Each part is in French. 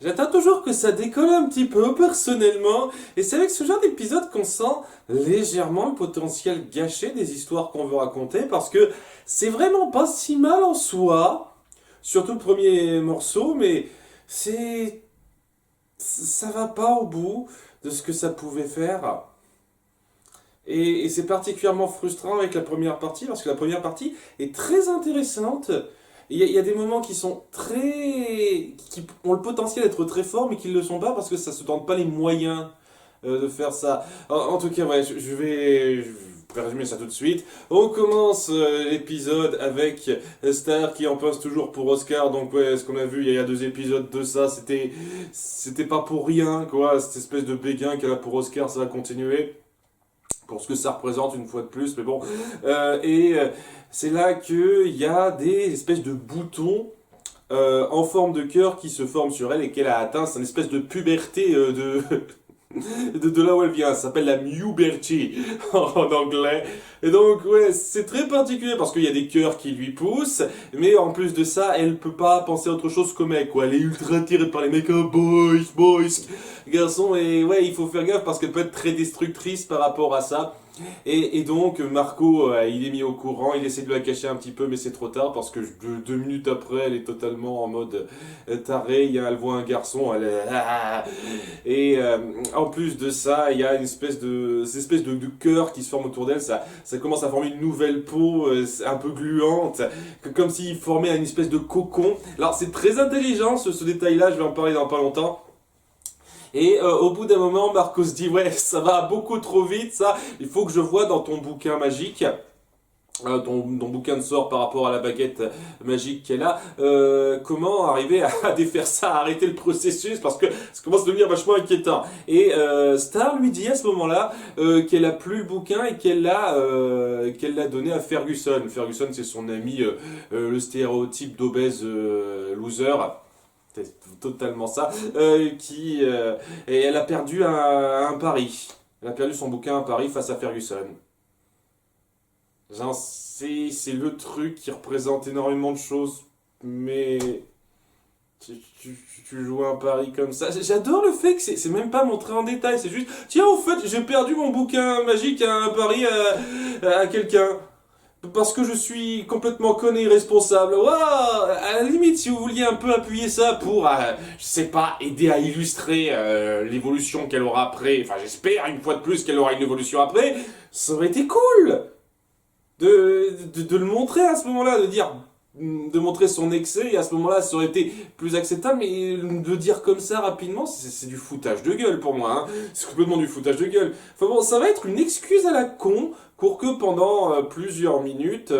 J'attends toujours que ça décolle un petit peu, personnellement, et c'est avec ce genre d'épisode qu'on sent légèrement le potentiel gâché des histoires qu'on veut raconter, parce que c'est vraiment pas si mal en soi, surtout le premier morceau, mais c'est... ça va pas au bout de ce que ça pouvait faire. Et c'est particulièrement frustrant avec la première partie, parce que la première partie est très intéressante. Il y a des moments qui sont très... qui ont le potentiel d'être très forts, mais qui ne le sont pas parce que ça se tente pas les moyens de faire ça. En tout cas, ouais, je vais résumer ça tout de suite. On commence l'épisode avec Star qui en passe toujours pour Oscar. Donc ouais, ce qu'on a vu il y a deux épisodes de ça, c'était pas pour rien, quoi. Cette espèce de béguin qu'elle a pour Oscar, ça va continuer pour ce que ça représente une fois de plus, mais bon. C'est là qu'il y a des espèces de boutons en forme de cœur qui se forment sur elle et qu'elle a atteint. C'est une espèce de puberté de là où elle vient. Ça s'appelle la puberty en anglais. Et donc, ouais, c'est très particulier parce qu'il y a des cœurs qui lui poussent, mais en plus de ça, elle peut pas penser à autre chose qu'au mec, quoi. Elle est ultra attirée par les mecs, oh, boys, garçons, et ouais, il faut faire gaffe parce qu'elle peut être très destructrice par rapport à ça. Et donc, Marco, il est mis au courant, il essaie de la cacher un petit peu, mais c'est trop tard parce que deux minutes après, elle est totalement en mode taré. Elle voit un garçon, elle est... Et en plus de ça, il y a ces espèces de cœur qui se forment autour d'elle. Ça commence à former une nouvelle peau un peu gluante, comme s'il formait une espèce de cocon. Alors, c'est très intelligent ce détail-là, je vais en parler dans pas longtemps. Et au bout d'un moment, Marco se dit, ouais, ça va beaucoup trop vite, ça. Il faut que je vois dans ton bouquin magique, ton bouquin de sort par rapport à la baguette magique qu'elle a, comment arriver à défaire ça, à arrêter le processus, parce que ça commence à devenir vachement inquiétant. Et Star lui dit à ce moment-là qu'elle a plus le bouquin et qu'elle l'a donné à Ferguson. Ferguson, c'est son ami, le stéréotype d'obèse loser. C'est totalement ça. Et elle a perdu un pari. Elle a perdu son bouquin à Paris face à Ferguson. Genre, c'est le truc qui représente énormément de choses, mais tu joues un pari comme ça. J'adore le fait que c'est même pas montré en détail, c'est juste, tiens, au fait, j'ai perdu mon bouquin magique à un pari à quelqu'un. Parce que je suis complètement con et irresponsable. Waouh, à la limite, si vous vouliez un peu appuyer ça pour, je sais pas, aider à illustrer l'évolution qu'elle aura après, enfin j'espère une fois de plus qu'elle aura une évolution après, ça aurait été cool de le montrer à ce moment-là, de montrer son excès, et à ce moment-là, ça aurait été plus acceptable, mais de le dire comme ça rapidement, c'est du foutage de gueule pour moi, hein. C'est complètement du foutage de gueule. Enfin bon, ça va être une excuse à la con, pour que pendant plusieurs minutes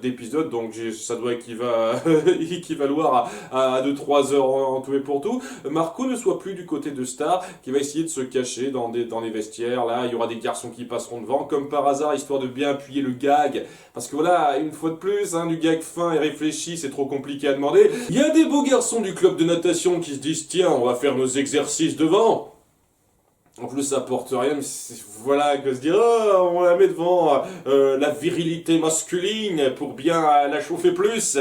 d'épisode, donc ça doit équivaloir à 2-3 heures en tout et pour tout, Marco ne soit plus du côté de Star, qui va essayer de se cacher dans les vestiaires. Là, il y aura des garçons qui passeront devant, comme par hasard, histoire de bien appuyer le gag. Parce que voilà, une fois de plus, hein, du gag fin et réfléchi, c'est trop compliqué à demander. Il y a des beaux garçons du club de natation qui se disent, tiens, on va faire nos exercices devant. En plus, ça porte rien, mais voilà, que se dire, oh, on la met devant la virilité masculine pour bien la chauffer plus.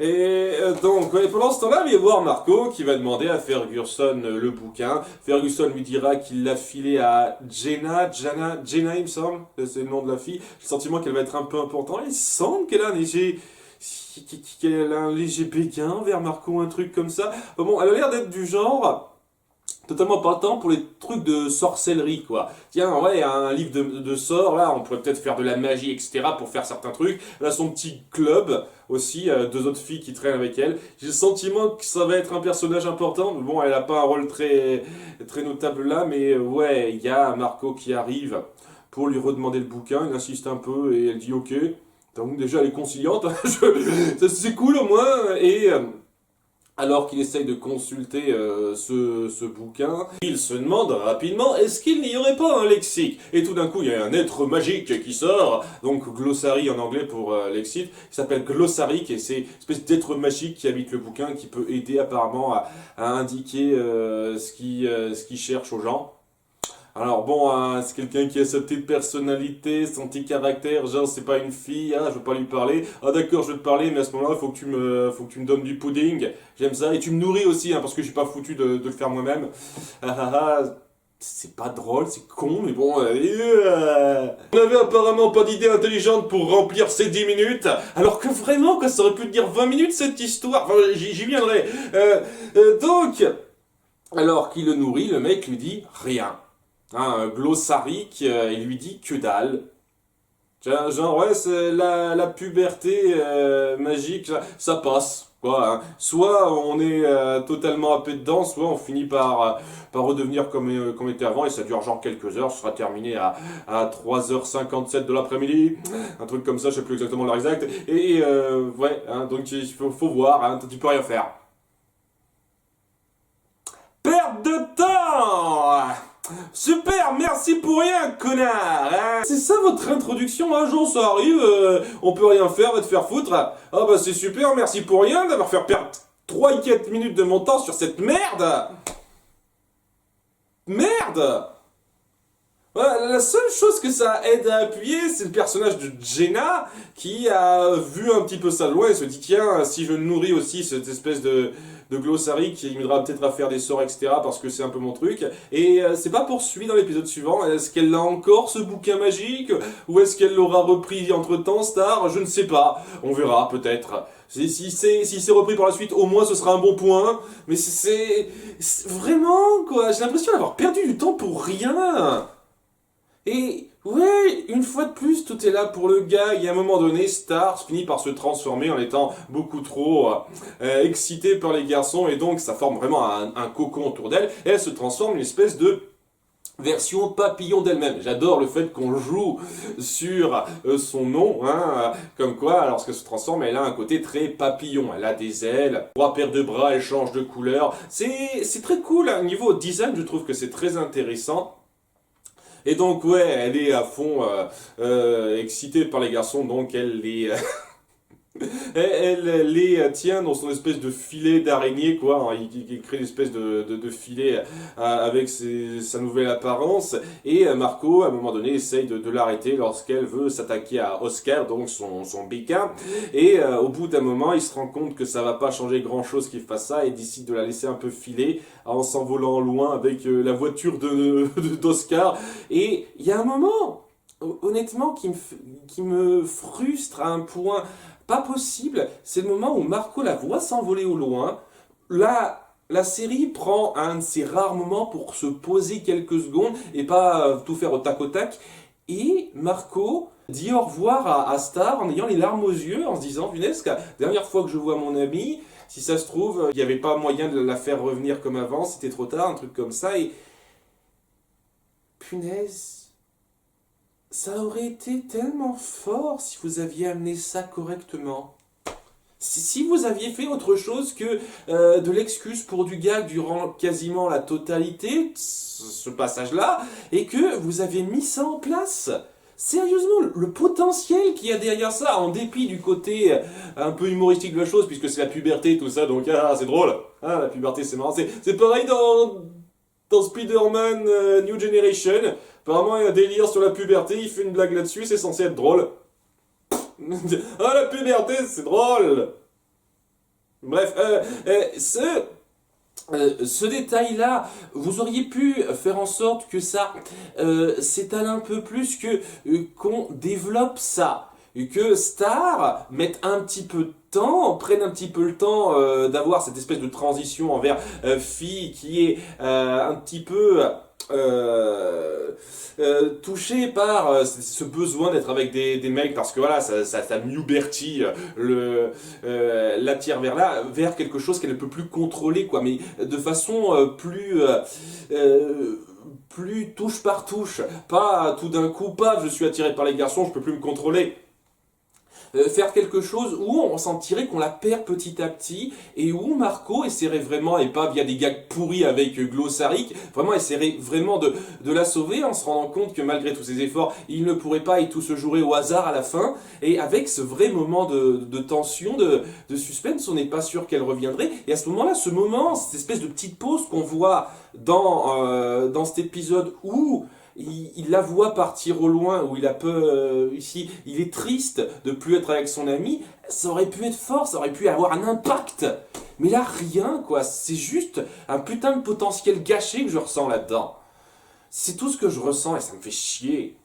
Et donc, ouais, pendant ce temps-là, il va y voir Marco qui va demander à Ferguson le bouquin. Ferguson lui dira qu'il l'a filé à Jenna, il me semble, c'est le nom de la fille. J'ai le sentiment qu'elle va être un peu importante. Il semble qu'elle a un léger béguin vers Marco, un truc comme ça. Bon, elle a l'air d'être du genre totalement pas le temps pour les trucs de sorcellerie, quoi. Tiens, ouais, un livre de sorts, là, on pourrait peut-être faire de la magie, etc., pour faire certains trucs. Elle a son petit club, aussi, deux autres filles qui traînent avec elle. J'ai le sentiment que ça va être un personnage important. Bon, elle a pas un rôle très notable là, mais ouais, il y a Marco qui arrive pour lui redemander le bouquin. Il insiste un peu et elle dit ok. Donc déjà, elle est conciliante. C'est cool au moins. Et... alors qu'il essaye de consulter ce bouquin, il se demande rapidement est-ce qu'il n'y aurait pas un lexique. Et tout d'un coup, il y a un être magique qui sort, donc glossary en anglais pour lexique, il s'appelle Glossaric et c'est une espèce d'être magique qui habite le bouquin qui peut aider apparemment à indiquer ce qu'il cherche aux gens. Alors bon, hein, c'est quelqu'un qui a sa petite personnalité, son petit caractère, genre c'est pas une fille, hein, je veux pas lui parler. Ah d'accord, je veux te parler, mais à ce moment-là, faut que tu me donnes du pudding. J'aime ça. Et tu me nourris aussi, hein, parce que j'ai pas foutu de le faire moi-même. Ah ah ah. C'est pas drôle, c'est con, mais bon. On avait apparemment pas d'idée intelligente pour remplir ces 10 minutes, alors que vraiment, quoi, ça aurait pu te dire 20 minutes cette histoire. Enfin, j'y viendrai. Donc, alors qu'il le nourrit, le mec lui dit rien. Hein, glossarique, il lui dit que dalle. Tiens, genre, ouais, c'est la puberté magique, ça passe. Quoi, hein. Soit on est totalement happé dedans, soit on finit par redevenir comme était avant, et ça dure genre quelques heures, ce sera terminé à 3h57 de l'après-midi, un truc comme ça, je sais plus exactement l'heure exacte, et ouais, hein, donc il faut voir, hein, tu peux rien faire. Perte de temps! Super, merci pour rien, connard, hein. C'est ça votre introduction, un jour ça arrive, on peut rien faire, va te faire foutre. Ah bah c'est super, merci pour rien d'avoir fait perdre 3 et 4 minutes de mon temps sur cette merde. Merde. Voilà, la seule chose que ça aide à appuyer, c'est le personnage de Jenna qui a vu un petit peu ça de loin et se dit tiens, si je nourris aussi cette espèce de glossary qui m'aidera peut-être à faire des sorts, etc. parce que c'est un peu mon truc. Et c'est pas poursuivi dans l'épisode suivant. Est-ce qu'elle a encore ce bouquin magique ou est-ce qu'elle l'aura repris entre-temps, Star? Je ne sais pas. On verra peut-être. Si c'est repris par la suite, au moins ce sera un bon point. Mais c'est vraiment quoi. J'ai l'impression d'avoir perdu du temps pour rien. Et ouais, une fois de plus, tout est là pour le gars. Et à un moment donné, Star finit par se transformer en étant beaucoup trop excitée par les garçons. Et donc, ça forme vraiment un cocon autour d'elle. Et elle se transforme en une espèce de version papillon d'elle-même. J'adore le fait qu'on joue sur son nom, hein, comme quoi, lorsqu'elle se transforme, elle a un côté très papillon. Elle a des ailes, 3 paires de bras, elle change de couleur. C'est très cool, hein. Niveau design, je trouve que c'est très intéressant. Et donc, ouais, elle est à fond excitée par les garçons, donc elle les, elle les tient dans son espèce de filet d'araignée, quoi. Il crée une espèce de filet avec sa nouvelle apparence. Et Marco, à un moment donné, essaye de l'arrêter lorsqu'elle veut s'attaquer à Oscar, donc son béquin. Et au bout d'un moment, il se rend compte que ça va pas changer grand-chose qu'il fasse ça et décide de la laisser un peu filer en s'envolant loin avec la voiture d'Oscar. Et il y a un moment, honnêtement, qui me frustre à un point pas possible. C'est le moment où Marco la voit s'envoler au loin. Là, la série prend un de ces rares moments pour se poser quelques secondes et pas tout faire au tac au tac. Et Marco dit au revoir à Star en ayant les larmes aux yeux, en se disant, punaise, la dernière fois que je vois mon ami, si ça se trouve, il n'y avait pas moyen de la faire revenir comme avant, c'était trop tard, un truc comme ça. Et punaise, ça aurait été tellement fort si vous aviez amené ça correctement. Si vous aviez fait autre chose que de l'excuse pour du gag durant quasiment la totalité, ce passage-là, et que vous avez mis ça en place. Sérieusement, le potentiel qu'il y a derrière ça, en dépit du côté un peu humoristique de la chose, puisque c'est la puberté, tout ça, donc c'est drôle. Ah, la puberté, c'est marrant. C'est pareil dans Spider-Man New Generation. Apparemment, il y a un délire sur la puberté, il fait une blague là-dessus, c'est censé être drôle. Ah, la puberté, c'est drôle. Bref, ce détail-là, vous auriez pu faire en sorte que ça s'étale un peu plus, que qu'on développe ça. Et que Star mette un petit peu de temps, prenne un petit peu le temps d'avoir cette espèce de transition envers fille qui est un petit peu touché par ce besoin d'être avec des mecs parce que voilà ça Bertie l'attire vers quelque chose qu'elle ne peut plus contrôler quoi, mais de façon plus touche par touche, pas tout d'un coup, pas je suis attiré par les garçons, je peux plus me contrôler. faire quelque chose où on sentirait qu'on la perd petit à petit et où Marco essaierait vraiment, et pas via des gags pourris avec Glossaric, vraiment essaierait vraiment de la sauver en se rendant compte que malgré tous ses efforts, il ne pourrait pas et tout se jouerait au hasard à la fin. Et avec ce vrai moment de tension, de suspense, on n'est pas sûr qu'elle reviendrait. Et à ce moment-là, cette espèce de petite pause qu'on voit dans cet épisode où il la voit partir au loin, où il a peur, ici, il est triste de plus être avec son ami, ça aurait pu être fort, ça aurait pu avoir un impact. Mais là, rien, quoi. C'est juste un putain de potentiel gâché que je ressens là-dedans. C'est tout ce que je ressens et ça me fait chier.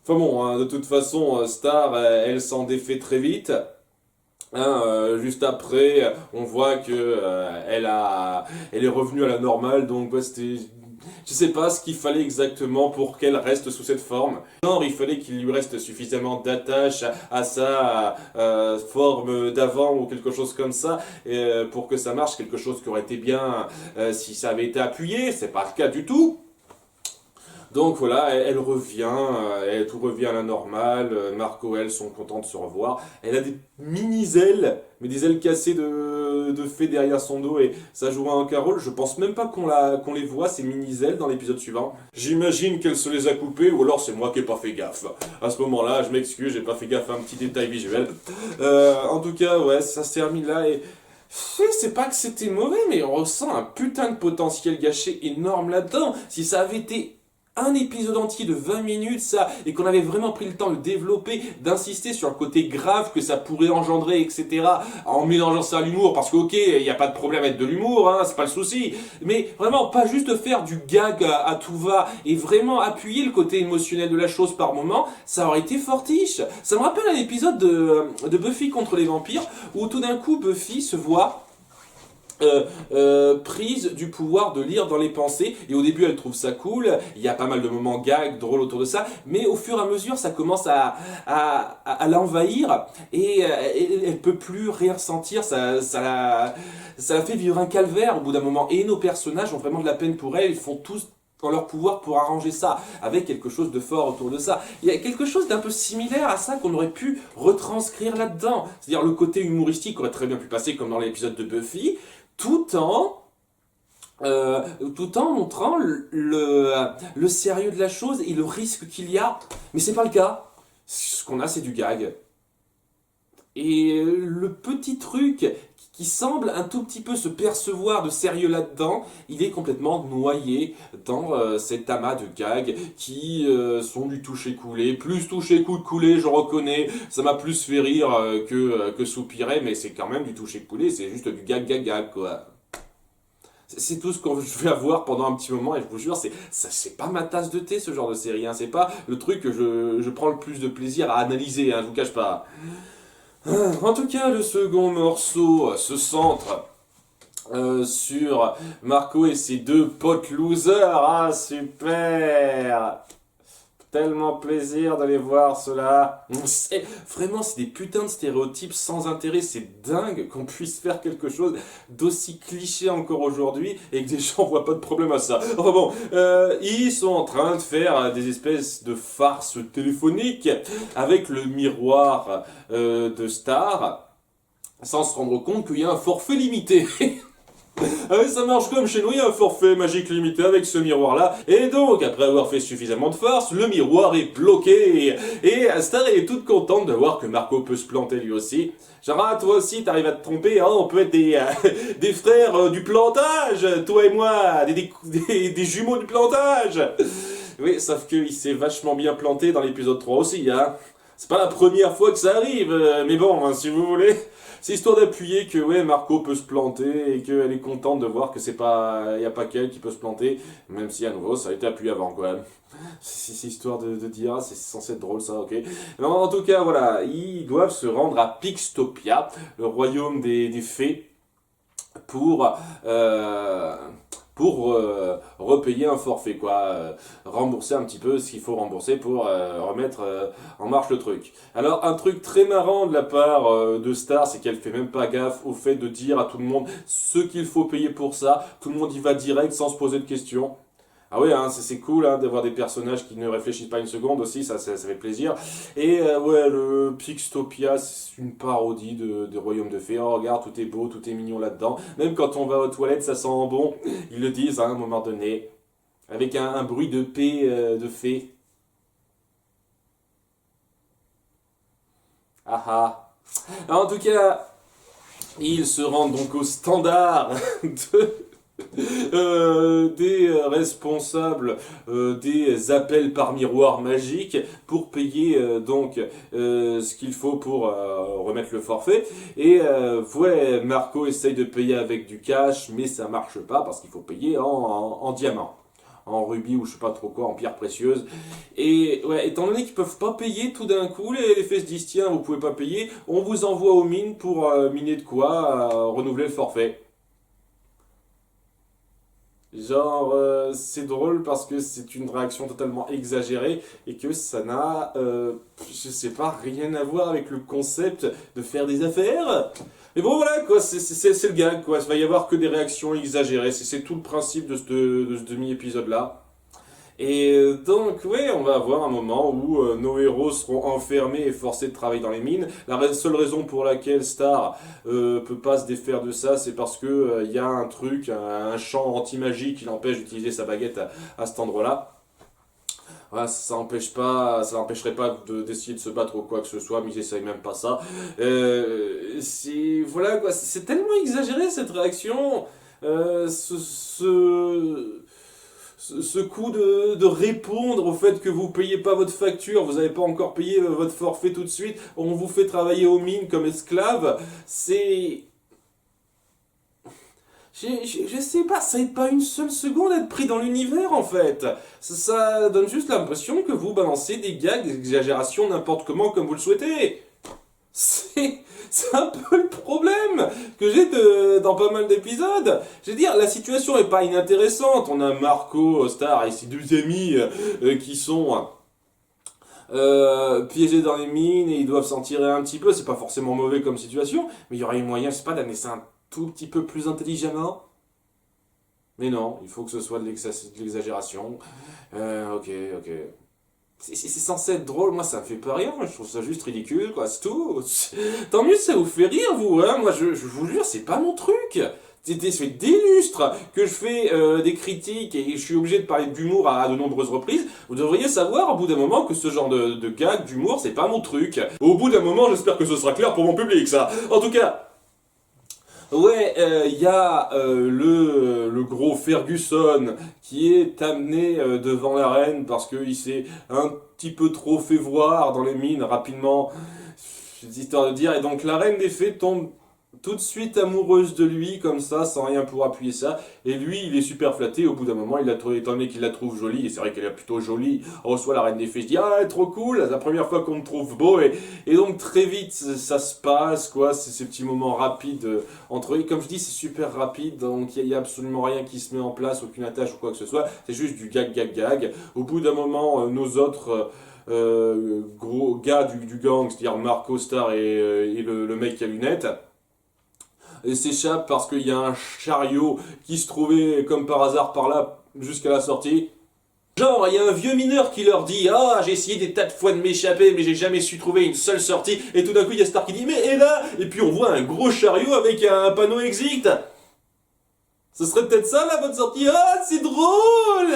Enfin bon, hein, de toute façon, Star, elle s'en défait très vite. Hein, juste après, on voit que elle est revenue à la normale, donc ouais, je sais pas ce qu'il fallait exactement pour qu'elle reste sous cette forme. Genre, il fallait qu'il lui reste suffisamment d'attache à sa forme d'avant ou quelque chose comme ça, pour que ça marche, quelque chose qui aurait été bien si ça avait été appuyé, c'est pas le cas du tout. Donc voilà, elle revient, tout revient à la normale, Marco et elle sont contents de se revoir. Elle a des mini-ailes, mais des ailes cassées de fée derrière son dos et ça jouera un rôle. Je pense même pas qu'on les voit, ces mini-ailes, dans l'épisode suivant. J'imagine qu'elle se les a coupées ou alors c'est moi qui ai pas fait gaffe. À ce moment-là, je m'excuse, j'ai pas fait gaffe à un petit détail visuel. En tout cas, ouais, ça se termine là et... C'est pas que c'était mauvais, mais on ressent un putain de potentiel gâché énorme là-dedans. Si ça avait été un épisode entier de 20 minutes, ça, et qu'on avait vraiment pris le temps de le développer, d'insister sur le côté grave que ça pourrait engendrer, etc., en mélangeant ça à l'humour, parce que ok, il n'y a pas de problème avec de l'humour, hein, c'est pas le souci, mais vraiment pas juste faire du gag à tout va, et vraiment appuyer le côté émotionnel de la chose par moment, ça aurait été fortiche. Ça me rappelle un épisode de Buffy contre les vampires, où tout d'un coup Buffy se voit prise du pouvoir de lire dans les pensées, et au début elle trouve ça cool, il y a pas mal de moments gags drôles autour de ça, mais au fur et à mesure ça commence à l'envahir et elle peut plus rien ressentir, ça la fait vivre un calvaire au bout d'un moment, et nos personnages ont vraiment de la peine pour elle, ils font tous dans leur pouvoir pour arranger ça, avec quelque chose de fort autour de ça. Il y a quelque chose d'un peu similaire à ça qu'on aurait pu retranscrire là-dedans. C'est-à-dire le côté humoristique aurait très bien pu passer comme dans l'épisode de Buffy, tout en montrant le sérieux de la chose et le risque qu'il y a. Mais c'est pas le cas. Ce qu'on a, c'est du gag. Et le petit truc qui semble un tout petit peu se percevoir de sérieux là-dedans, il est complètement noyé dans cet amas de gags qui sont du toucher-coulé. Plus toucher-coulé, je reconnais, ça m'a plus fait rire que soupirer, mais c'est quand même du toucher-coulé, c'est juste du gag, quoi. C'est tout ce que je vais avoir pendant un petit moment et je vous jure, c'est pas ma tasse de thé ce genre de série, hein. C'est pas le truc que je prends le plus de plaisir à analyser, hein, je vous cache pas. En tout cas, le second morceau se centre sur Marco et ses deux potes losers. Ah, super! Tellement plaisir d'aller voir cela. Vraiment, c'est des putains de stéréotypes sans intérêt. C'est dingue qu'on puisse faire quelque chose d'aussi cliché encore aujourd'hui et que des gens voient pas de problème à ça. Enfin bon, ils sont en train de faire des espèces de farces téléphoniques avec le miroir de Star sans se rendre compte qu'il y a un forfait limité. Ah oui, ça marche comme chez nous, il y a un forfait magique limité avec ce miroir-là. Et donc, après avoir fait suffisamment de farce, le miroir est bloqué. Et Star est toute contente de voir que Marco peut se planter lui aussi. Genre, ah, toi aussi, t'arrives à te tromper, hein, on peut être des frères du plantage, toi et moi, des jumeaux du plantage. Oui, sauf qu'il s'est vachement bien planté dans l'épisode 3 aussi, hein. C'est pas la première fois que ça arrive, mais bon, hein, si vous voulez... C'est histoire d'appuyer que ouais, Marco peut se planter et qu'elle est contente de voir que c'est pas, y a pas qu'elle qui peut se planter, même si à nouveau ça a été appuyé avant quoi. C'est histoire de dire, ah, c'est censé être drôle ça, ok. Mais en tout cas voilà, ils doivent se rendre à Pixtopia, le royaume des fées, pour repayer un forfait, quoi, rembourser un petit peu ce qu'il faut rembourser pour remettre en marche le truc. Alors un truc très marrant de la part de Star, c'est qu'elle fait même pas gaffe au fait de dire à tout le monde ce qu'il faut payer pour ça, tout le monde y va direct sans se poser de questions. Ah oui, hein, c'est cool hein, d'avoir des personnages qui ne réfléchissent pas une seconde aussi, ça fait plaisir. Et ouais, le Pixtopia, c'est une parodie de Royaume de Fées. Oh, regarde, tout est beau, tout est mignon là-dedans. Même quand on va aux toilettes, ça sent bon. Ils le disent hein, à un moment donné. Avec un bruit de paix de fée. Ah ah. Alors, en tout cas, ils se rendent donc au standard des responsables des appels par miroir magique pour payer donc ce qu'il faut pour remettre le forfait. Et ouais, Marco essaye de payer avec du cash, mais ça marche pas parce qu'il faut payer en diamant. En rubis ou je sais pas trop quoi, en pierre précieuse. Et ouais, étant donné qu'ils peuvent pas payer tout d'un coup, les fesses disent tiens, vous pouvez pas payer, on vous envoie aux mines pour miner de quoi, renouveler le forfait. Genre, c'est drôle parce que c'est une réaction totalement exagérée et que ça n'a, je sais pas, rien à voir avec le concept de faire des affaires. Mais bon, voilà, quoi, c'est le gag, quoi. Il va y avoir que des réactions exagérées. C'est tout le principe de ce demi-épisode-là. Et donc, ouais, on va avoir un moment où nos héros seront enfermés et forcés de travailler dans les mines. La seule raison pour laquelle Star peut pas se défaire de ça, c'est parce que il y a un truc, un champ anti-magie qui l'empêche d'utiliser sa baguette à cet endroit-là. Voilà, ça n'empêcherait pas d'essayer de se battre ou quoi que ce soit, mais ils essayent même pas ça. Voilà quoi, c'est tellement exagéré cette réaction. Euh, ce, ce, ce coup de répondre au fait que vous payez pas votre facture, vous n'avez pas encore payé votre forfait tout de suite, on vous fait travailler aux mines comme esclave, c'est... Je sais pas, ça aide pas une seule seconde à être pris dans l'univers en fait. Ça donne juste l'impression que vous balancez des gags, des exagérations n'importe comment comme vous le souhaitez. C'est c'est un peu le problème que j'ai dans pas mal d'épisodes. Je veux dire, la situation est pas inintéressante. On a Marco, Star et ses deux amis qui sont piégés dans les mines et ils doivent s'en tirer un petit peu. C'est pas forcément mauvais comme situation, mais il y aurait eu moyen, je sais pas, d'amener ça un tout petit peu plus intelligemment. Mais non, il faut que ce soit de l'exagération. Ok, ok. C'est censé être drôle, moi ça me fait pas rire, moi je trouve ça juste ridicule, quoi, c'est tout. Tant mieux ça vous fait rire, vous, hein, moi je vous jure, c'est pas mon truc. Ça fait des lustres que je fais des critiques et je suis obligé de parler d'humour à de nombreuses reprises. Vous devriez savoir au bout d'un moment que ce genre de gag, d'humour, c'est pas mon truc. Au bout d'un moment, j'espère que ce sera clair pour mon public, ça. En tout cas, ouais, il y a le gros Ferguson qui est amené devant la reine parce qu'il s'est un petit peu trop fait voir dans les mines rapidement, histoire de dire. Et donc la reine des fées tombe tout de suite amoureuse de lui comme ça, sans rien pour appuyer ça. Et lui, il est super flatté. Au bout d'un moment, il a trouvé, étant donné qu'il la trouve jolie, et c'est vrai qu'elle est plutôt jolie, on reçoit la reine des fées. Je dis, ah, elle est trop cool, c'est la première fois qu'on me trouve beau. Et donc, très vite, ça se passe, quoi. C'est ces petits moments rapides entre eux. Et comme je dis, c'est super rapide, donc il y a absolument rien qui se met en place, aucune attache ou quoi que ce soit. C'est juste du gag, gag, gag. Au bout d'un moment, nos autres. Gros gars du gang, c'est-à-dire Marco Star et le mec à lunettes, et s'échappe parce qu'il y a un chariot qui se trouvait comme par hasard par là jusqu'à la sortie. Genre, il y a un vieux mineur qui leur dit ah, j'ai essayé des tas de fois de m'échapper, mais j'ai jamais su trouver une seule sortie. Et tout d'un coup, il y a Star qui dit mais et là. Et puis on voit un gros chariot avec un panneau exit. Ce serait peut-être ça la bonne sortie. Ah, c'est drôle.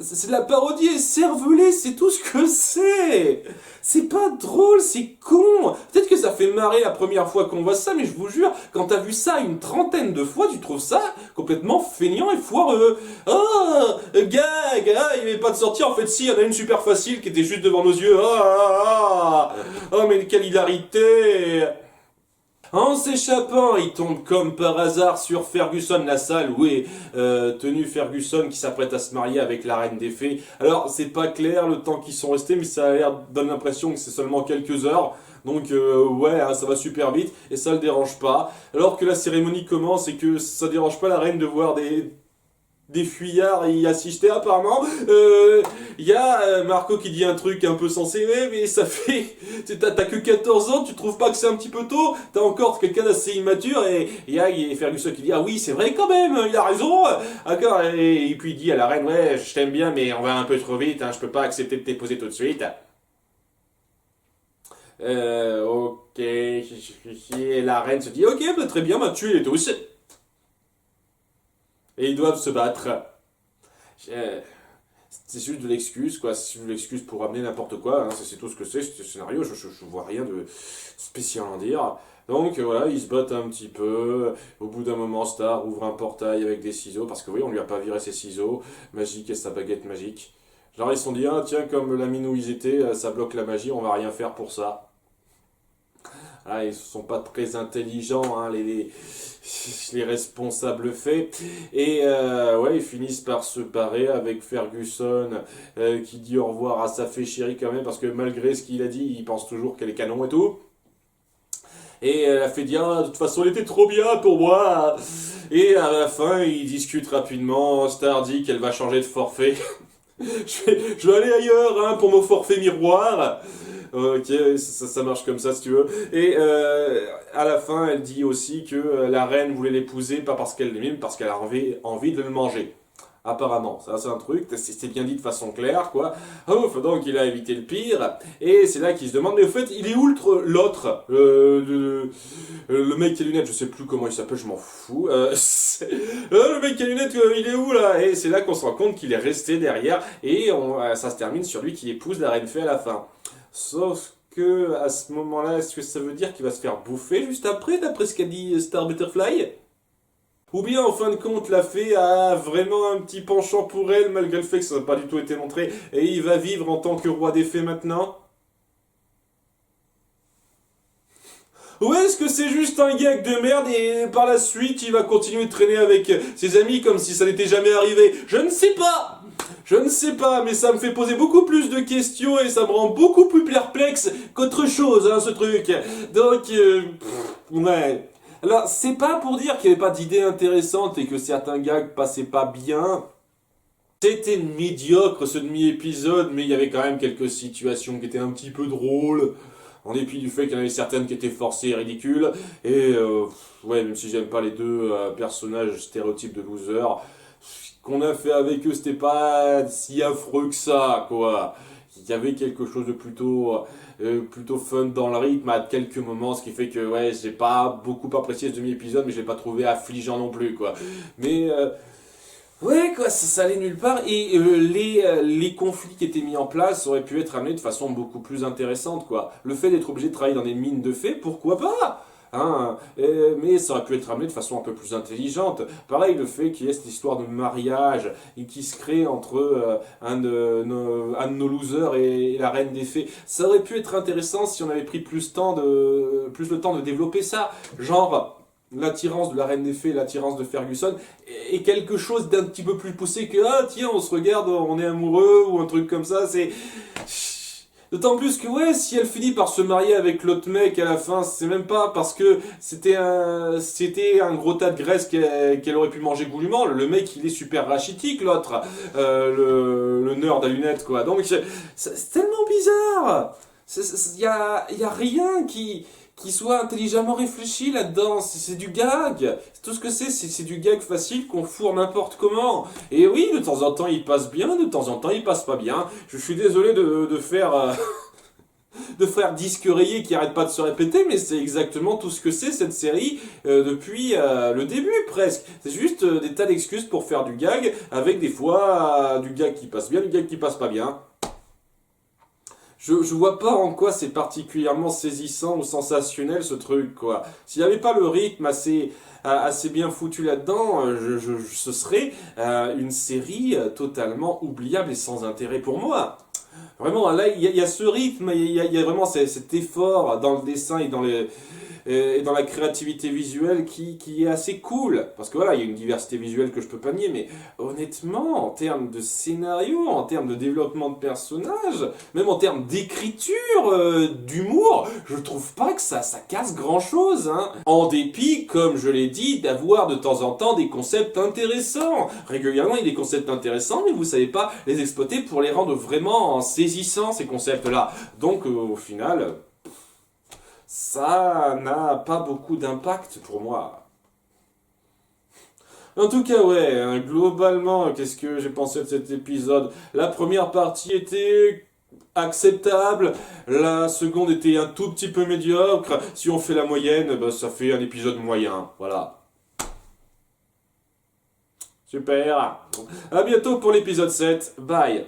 C'est de la parodie écervelée, c'est tout ce que c'est. C'est pas drôle, c'est con. Peut-être que ça fait marrer la première fois qu'on voit ça, mais je vous jure, quand t'as vu ça une trentaine de fois, tu trouves ça complètement feignant et foireux. Oh, gag, ah, il n'y avait pas de sortie. En fait, si, il y en a une super facile qui était juste devant nos yeux. Oh, mais quelle hilarité. En s'échappant, il tombe comme par hasard sur Ferguson, la salle où est tenu Ferguson qui s'apprête à se marier avec la reine des fées. Alors, c'est pas clair le temps qu'ils sont restés, mais ça a l'air donne l'impression que c'est seulement quelques heures. Donc ouais, hein, ça va super vite et ça le dérange pas. Alors que la cérémonie commence et que ça dérange pas la reine de voir des fuyards y assistaient apparemment. Il y a Marco qui dit un truc un peu sensé, ouais, mais ça fait... T'as que 14 ans, tu trouves pas que c'est un petit peu tôt? T'as encore quelqu'un d'assez immature, et il y a Ferguson qui dit, ah oui, c'est vrai quand même, il a raison. D'accord, et puis il dit à la reine, ouais, je t'aime bien, mais on va un peu trop vite, hein, je peux pas accepter de t'épouser tout de suite. Ok, et la reine se dit, ok, bah, très bien, bah, tuez-les tous. Et ils doivent se battre. Euh, C'est juste de l'excuse, quoi. C'est juste de l'excuse pour ramener n'importe quoi. Hein. C'est tout ce que c'est, ce scénario. Je vois rien de spécial à en dire. Donc voilà, ils se battent un petit peu. Au bout d'un moment, Star ouvre un portail avec des ciseaux. Parce que oui, on lui a pas viré ses ciseaux magiques et sa baguette magique. Genre ils se sont dit, ah tiens, comme la mine où ils étaient, ça bloque la magie, on va rien faire pour ça. Ah, ils sont pas très intelligents, hein, les responsables faits. Et ouais, ils finissent par se barrer avec Ferguson qui dit au revoir à sa fée chérie quand même, parce que malgré ce qu'il a dit, il pense toujours qu'elle est canon et tout. Et elle a fait dire, ah, de toute façon, elle était trop bien pour moi. Et à la fin, ils discutent rapidement. Star dit qu'elle va changer de forfait. Je vais aller ailleurs hein, pour mon forfait miroir. Ok, ça marche comme ça si tu veux. Et à la fin, elle dit aussi que la reine voulait l'épouser, pas parce qu'elle l'aimait, mais parce qu'elle a envie de le manger. Apparemment, ça c'est un truc, c'est bien dit de façon claire, quoi. Ouf, donc il a évité le pire, et c'est là qu'il se demande, mais au fait, il est où l'autre le mec qui a lunettes, je sais plus comment il s'appelle, je m'en fous. Le mec qui a lunettes, il est où là? Et c'est là qu'on se rend compte qu'il est resté derrière, et ça se termine sur lui qui épouse la reine fée à la fin. Sauf que à ce moment-là, est-ce que ça veut dire qu'il va se faire bouffer juste après, d'après ce qu'a dit Star Butterfly? Ou bien, en fin de compte, la fée a vraiment un petit penchant pour elle, malgré le fait que ça n'a pas du tout été montré, et il va vivre en tant que roi des fées maintenant? Ou est-ce que c'est juste un gag de merde et par la suite il va continuer de traîner avec ses amis comme si ça n'était jamais arrivé? Je ne sais pas! Je ne sais pas, mais ça me fait poser beaucoup plus de questions et ça me rend beaucoup plus perplexe qu'autre chose, hein, ce truc. Donc, ouais. Alors, c'est pas pour dire qu'il n'y avait pas d'idées intéressantes et que certains gags passaient pas bien. C'était médiocre ce demi-épisode, mais il y avait quand même quelques situations qui étaient un petit peu drôles. En dépit du fait qu'il y en avait certaines qui étaient forcées et ridicules. Et ouais, même si j'aime pas les deux personnages stéréotypes de loser, ce qu'on a fait avec eux, c'était pas si affreux que ça, quoi. Il y avait quelque chose de plutôt fun dans le rythme à quelques moments, ce qui fait que ouais, j'ai pas beaucoup apprécié ce demi-épisode, mais je l'ai pas trouvé affligeant non plus, quoi. Mais ouais, quoi, ça allait nulle part. Et les conflits qui étaient mis en place auraient pu être amenés de façon beaucoup plus intéressante, quoi. Le fait d'être obligé de travailler dans des mines de fées, pourquoi pas? Hein, mais ça aurait pu être amené de façon un peu plus intelligente. Pareil, le fait qu'il y ait cette histoire de mariage et qui se crée entre un de nos losers et la reine des fées, ça aurait pu être intéressant si on avait pris plus le temps de développer ça. Genre, l'attirance de la reine des fées et l'attirance de Ferguson est quelque chose d'un petit peu plus poussé que ah tiens on se regarde on est amoureux ou un truc comme ça. C'est d'autant plus que ouais, si elle finit par se marier avec l'autre mec à la fin, c'est même pas parce que c'était un gros tas de graisse qu'elle aurait pu manger goulûment. Le mec il est super rachitique l'autre, le nerd à lunettes quoi. Donc c'est tellement bizarre. Il y a rien qui soit intelligemment réfléchi là-dedans. C'est du gag. Tout ce que c'est du gag facile qu'on fourre n'importe comment. Et oui, de temps en temps il passe bien, de temps en temps il passe pas bien. Je suis désolé de faire de frères disques rayés qui arrêtent pas de se répéter, mais c'est exactement tout ce que c'est cette série depuis le début presque. C'est juste des tas d'excuses pour faire du gag, avec des fois du gag qui passe bien, du gag qui passe pas bien. Je vois pas en quoi c'est particulièrement saisissant ou sensationnel ce truc, quoi. S'il n'y avait pas le rythme assez bien foutu là-dedans, ce serait une série totalement oubliable et sans intérêt pour moi. Vraiment, là, il y a ce rythme, il y a vraiment cet effort dans le dessin et dans la créativité visuelle qui est assez cool. Parce que voilà, il y a une diversité visuelle que je peux pas nier, mais honnêtement, en termes de scénario, en termes de développement de personnages, même en termes d'écriture, d'humour, je trouve pas que ça casse grand chose, hein. En dépit, comme je l'ai dit, d'avoir de temps en temps des concepts intéressants. Régulièrement, il y a des concepts intéressants, mais vous savez pas les exploiter pour les rendre vraiment saisissants, ces concepts-là. Donc, au final, ça n'a pas beaucoup d'impact pour moi. En tout cas, ouais, hein, globalement, qu'est-ce que j'ai pensé de cet épisode? La première partie était acceptable, la seconde était un tout petit peu médiocre. Si on fait la moyenne, bah, ça fait un épisode moyen. Voilà. Super. À bientôt pour l'épisode 7. Bye.